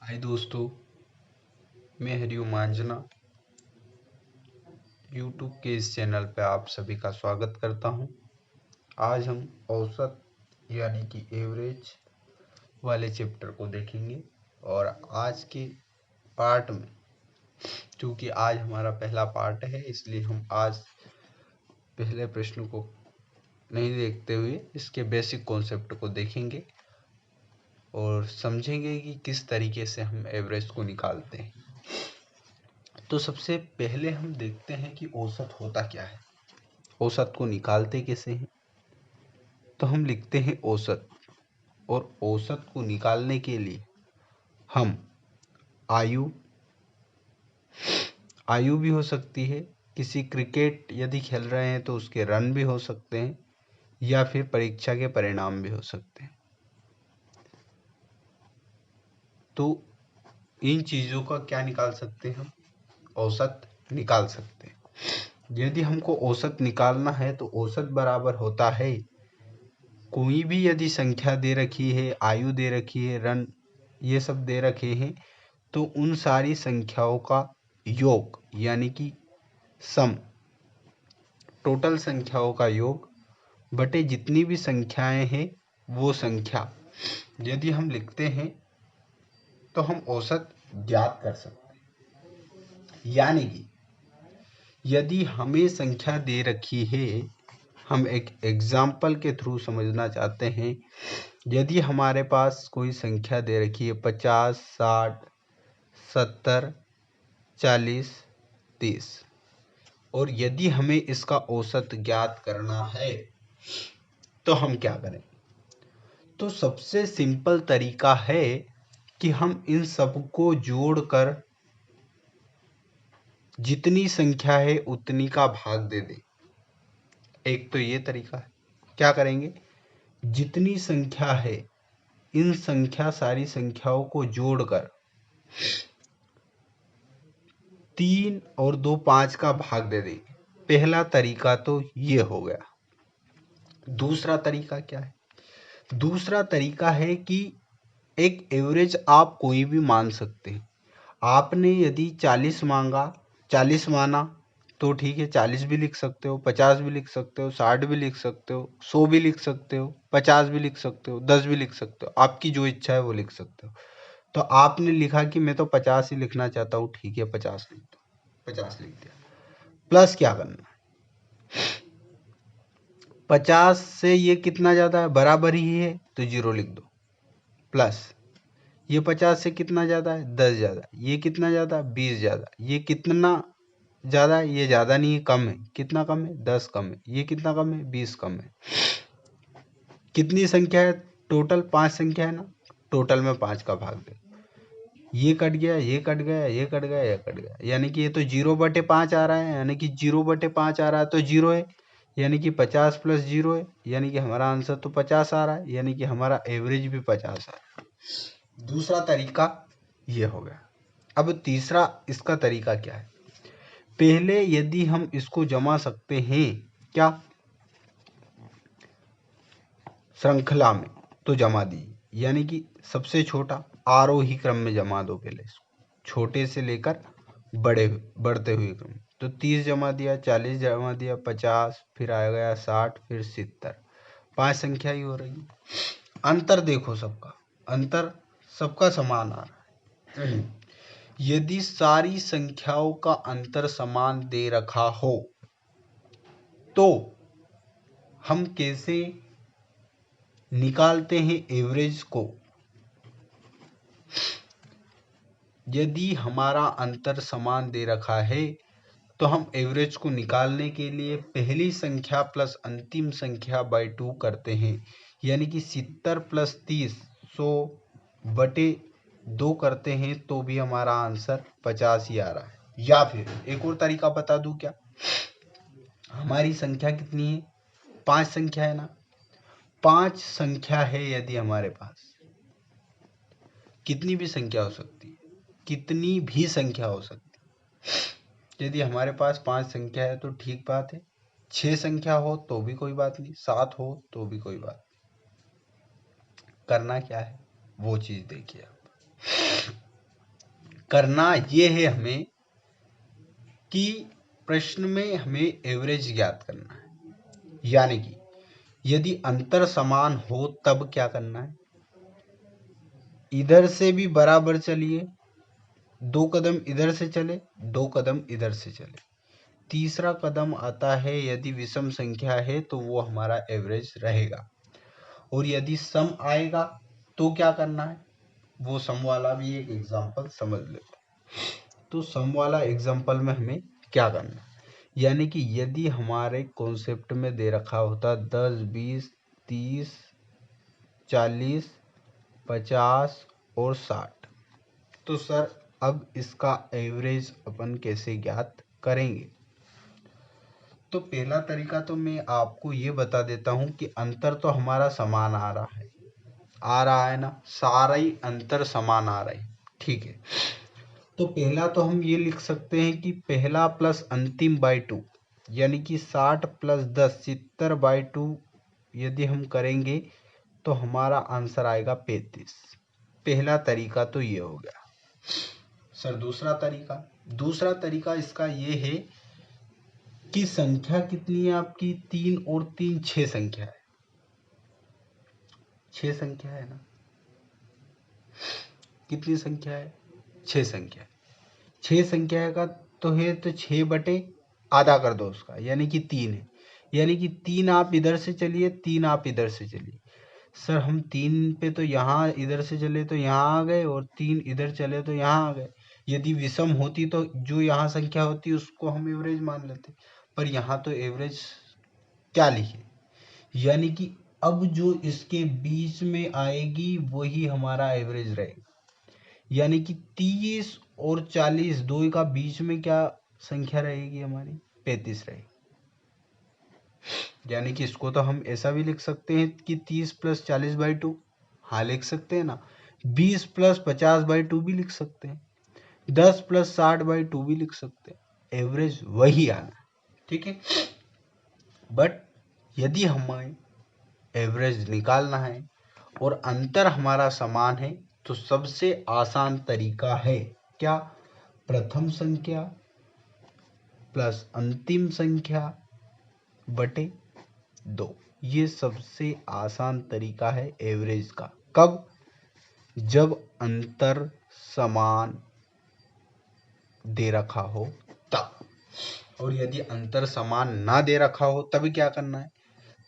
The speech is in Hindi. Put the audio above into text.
हाय दोस्तों, मैं हरिओम मांजना यूट्यूब के इस चैनल पर आप सभी का स्वागत करता हूं। आज हम औसत यानी कि एवरेज वाले चैप्टर को देखेंगे और आज के पार्ट में, क्योंकि आज हमारा पहला पार्ट है, इसलिए हम आज पहले प्रश्न को नहीं देखते हुए इसके बेसिक कॉन्सेप्ट को देखेंगे और समझेंगे कि किस तरीके से हम एवरेज को निकालते हैं। तो सबसे पहले हम देखते हैं कि औसत होता क्या है, औसत को निकालते कैसे हैं। तो हम लिखते हैं औसत, और औसत को निकालने के लिए हम आयु भी हो सकती है, किसी क्रिकेट यदि खेल रहे हैं तो उसके रन भी हो सकते हैं, या फिर परीक्षा के परिणाम भी हो सकते हैं। तो इन चीज़ों का क्या निकाल सकते हैं, हम औसत निकाल सकते हैं। यदि हमको औसत निकालना है तो औसत बराबर होता है, कोई भी यदि संख्या दे रखी है, आयु दे रखी है, रन ये सब दे रखे हैं, तो उन सारी संख्याओं का योग यानी कि सम, टोटल संख्याओं का योग बटे जितनी भी संख्याएं हैं वो संख्या यदि हम लिखते हैं तो हम औसत ज्ञात कर सकते हैं। यानी कि यदि हमें संख्या दे रखी है, हम एक एग्जाम्पल के थ्रू समझना चाहते हैं। यदि हमारे पास कोई संख्या दे रखी है 50, 60, 70, 40, 30, और यदि हमें इसका औसत ज्ञात करना है तो हम क्या करें। तो सबसे सिंपल तरीका है कि हम इन सबको जोड़कर जितनी संख्या है उतनी का भाग दे दें। एक तो ये तरीका है, क्या करेंगे, जितनी संख्या है इन सारी संख्याओं को जोड़कर 3 और 2 5 का भाग दे देंगे। पहला तरीका तो ये हो गया। दूसरा तरीका क्या है, दूसरा तरीका है कि एक एवरेज आप कोई भी मान सकते हैं। आपने यदि 40 माना तो ठीक है, 40 भी लिख सकते हो, 50 भी लिख सकते हो, 60 भी लिख सकते हो, 100 भी लिख सकते हो, 50 भी लिख सकते हो, 10 भी लिख सकते हो, आपकी जो इच्छा है वो लिख सकते हो। तो आपने लिखा कि मैं तो 50 ही लिखना चाहता हूँ, ठीक है 50 लिख दो, 50 लिख दिया। प्लस क्या करना है, 50 से ये कितना ज़्यादा है, बराबर ही है तो 0 लिख दो। प्लस ये 50 से कितना ज़्यादा है, 10 ज़्यादा, ये कितना ज़्यादा, 20 ज़्यादा, ये कितना ज़्यादा है, ये ज़्यादा नहीं है, कम है, कितना कम है, 10 कम है, ये कितना कम है, 20 कम है। कितनी संख्या है, टोटल 5 संख्या है ना, टोटल में 5 का भाग दे। ये कट गया, ये कट गया, ये कट गया, ये कट गया, यानी कि ये तो 0/5 आ रहा है, यानी कि 0/5 आ रहा है तो 0 है, यानी कि 50 प्लस 0 है, यानी कि हमारा आंसर तो 50 आ रहा है, यानी कि हमारा एवरेज भी 50 आ रहा है। दूसरा तरीका ये हो गया। अब तीसरा इसका तरीका क्या है, पहले यदि हम इसको जमा सकते हैं क्या, श्रृंखला में, तो जमा दीजिए, यानी कि सबसे छोटा आरोही क्रम में जमा दो, पहले इसको छोटे से लेकर बढ़ते हुए क्रम। तो 30 जमा दिया, 40 जमा दिया, 50, फिर आ गया 60, फिर 70, 5 संख्या ही हो रही है। अंतर देखो, अंतर सबका समान आ रहा है। यदि सारी संख्याओं का अंतर समान दे रखा हो तो हम कैसे निकालते हैं एवरेज को। यदि हमारा अंतर समान दे रखा है तो हम एवरेज को निकालने के लिए पहली संख्या प्लस अंतिम संख्या बाय 2 करते हैं, यानी कि 70 प्लस 30 100/2 करते हैं तो भी हमारा आंसर 50 ही आ रहा है। या फिर एक और तरीका बता दूं क्या, हमारी संख्या कितनी है, 5 संख्या है ना, 5 संख्या है यदि हमारे पास, कितनी भी संख्या हो सकती है, कितनी भी संख्या हो सकती है। यदि हमारे पास 5 संख्या है तो ठीक बात है, 6 संख्या हो तो भी कोई बात नहीं, 7 हो तो भी कोई बात नहीं। करना क्या है वो चीज देखिए आप। करना ये है हमें कि प्रश्न में हमें एवरेज ज्ञात करना है, यानी कि यदि अंतर समान हो तब क्या करना है, इधर से भी बराबर चलिए, 2 कदम इधर से चले, 2 कदम इधर से चले, तीसरा कदम आता है यदि विषम संख्या है तो वो हमारा एवरेज रहेगा, और यदि सम आएगा तो क्या करना है, वो सम वाला भी एक एग्जांपल समझ लेते हैं। तो सम वाला एग्जांपल में हमें क्या करना है, यानी कि यदि हमारे कॉन्सेप्ट में दे रखा होता 10, 20, 30, 40, 50 और 60, तो सर अब इसका एवरेज अपन कैसे ज्ञात करेंगे। तो पहला तरीका तो मैं आपको ये बता देता हूं कि अंतर तो हमारा समान आ रहा है ना, सारा ही अंतर समान आ रहा है, ठीक है। तो पहला तो हम ये लिख सकते हैं कि पहला प्लस अंतिम बाई 2, यानी कि 60 प्लस 10 70/2 यदि हम करेंगे तो हमारा आंसर आएगा 35। पहला तरीका तो ये हो गया। सर दूसरा तरीका इसका ये है कि संख्या कितनी है आपकी, 3 और 3 6 संख्या है, 6 संख्या है ना, कितनी संख्या है, 6 संख्या है। 6 संख्या का तो है, तो 6 बटे आधा कर दो उसका, यानी कि 3 है, यानी कि 3 आप इधर से चलिए, 3 आप इधर से चलिए। सर हम 3 पे तो यहाँ इधर से चले तो यहाँ आ गए, और 3 इधर चले तो यहाँ आ गए। यदि विषम होती तो जो यहाँ संख्या होती उसको हम एवरेज मान लेते, पर यहाँ तो एवरेज क्या लिखे, यानी कि अब जो इसके बीच में आएगी वही हमारा एवरेज रहेगा, यानी कि 30 और 40 दो का बीच में क्या संख्या रहेगी हमारी, 35 रहेगी। यानी कि इसको तो हम ऐसा भी लिख सकते हैं कि 30 प्लस 40/2, हाँ लिख सकते हैं ना, 20 प्लस 50/2 भी लिख सकते हैं, 10 प्लस 60/2 भी लिख सकते हैं, एवरेज वही आना, ठीक है। बट यदि हमें एवरेज निकालना है और अंतर हमारा समान है तो सबसे आसान तरीका है क्या, प्रथम संख्या प्लस अंतिम संख्या बटे 2, ये सबसे आसान तरीका है एवरेज का। कब, जब अंतर समान दे रखा हो तब, और यदि अंतर समान ना दे रखा हो तब क्या करना है,